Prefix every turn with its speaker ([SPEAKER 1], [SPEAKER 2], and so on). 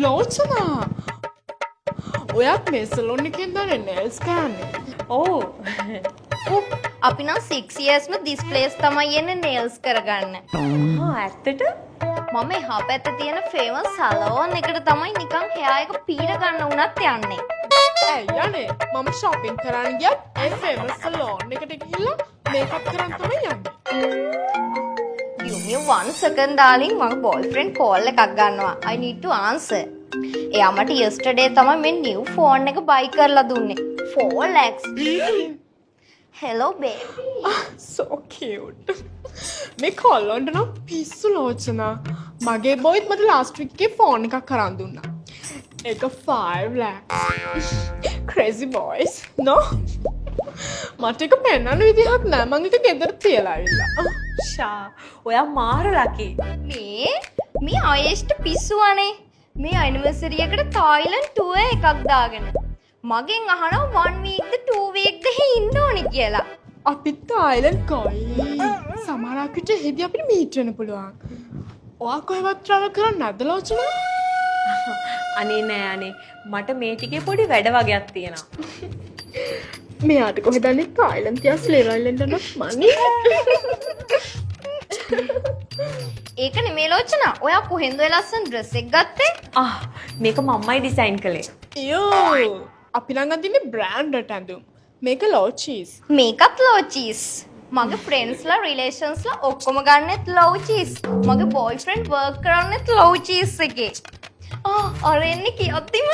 [SPEAKER 1] ලෝචනා ඔයාත් මේ සලොන් එකෙන් දන්නේ නේල්ස් කරන්නේ.
[SPEAKER 2] ඔව්.
[SPEAKER 3] අපි නම් 6 years ම ඩිස්ප්ලේස් තමයි යන්නේ නේල්ස් කරගන්න.
[SPEAKER 2] ඇත්තට?
[SPEAKER 3] මම එහා පැත්තේ තියෙන ෆේමස් සලෝන් එකට තමයි නිකන් හෙයා එක පීර ගන්න උනත් යන්නේ.
[SPEAKER 1] ඇයි යන්නේ? මම shopping කරන්න ගියත් ඒ famous salon එකට ගිහිල්ලා makeup කරන් තමයි යන්නේ.
[SPEAKER 3] Give me 1 second darling මගේ boyfriend call එකක් ගන්නවා. I need to answer. එයා මට yesterday තමයි මේ new phone එක buy කරලා දුන්නේ. 4 lakhs. Hello baby.
[SPEAKER 1] So cute. මේ කොල්ලොන්ට නම් පිස්සු ලෝචනා. මගේ බොයිත් මට last week එකේ phone එකක් කරන් දුන්නා. ඒක 5 lakhs. Crazy boys. No? මට එක පෙන්නන්න විදිහක් නෑ. මං එක ගෙදර තියලා ආවිල්ලා.
[SPEAKER 2] ෂා ඔයා මාර ලකි.
[SPEAKER 3] මේ ආයෙෂ්ට පිස්සුවනේ. මේ ඇනිවර්සරි එකට තායිලන්ඩ් ටුවර් එකක් දාගෙන. මගෙන් අහනවා 1 week ද 2 week ද ඉන්න ඕනි කියලා.
[SPEAKER 1] අපිත් තායිලන්ඩ් කොයි. සමහරක් විට එහෙදි අපිට මීට් වෙන්න පුළුවන්. ඔයා කොහෙවත් travel කරන්නේ නැද්ද ලෝචනා?
[SPEAKER 2] අනේ නෑ අනේ. මට මේ ටිකේ පොඩි වැඩ වගේක් තියෙනවා.
[SPEAKER 1] මෙයාට කොහෙද යන්නේ තායිලන්ඩ් තියා ස්ලේව් අයිලන්ඩ් යනත් මන්නේ.
[SPEAKER 3] ඒක නෙමෙයි ලෝචනා. ඔයා කොහෙන්ද ඔය ලස්සන ඩ්‍රෙස් එක ගත්තේ?
[SPEAKER 2] මේක මම්මයි ඩිසයින් කළේ.
[SPEAKER 1] යෝ අපි ළඟ තියෙන බ්‍රෑන්ඩ් ඇඳුම්. මේක ලෝචීස්.
[SPEAKER 3] මේකත් ලෝචීස්. මගේ ෆ්‍රෙන්ඩ්ස්ලා රිලේෂන්ස්ලා ඔක්කොම ගන්නෙත් ලෝචීස්. මගේ බොයිෆ්‍රෙන්ඩ් වර්ක් කරන්නෙත් ලෝචීස් එකේ. අර එන්නේ කියද්දිම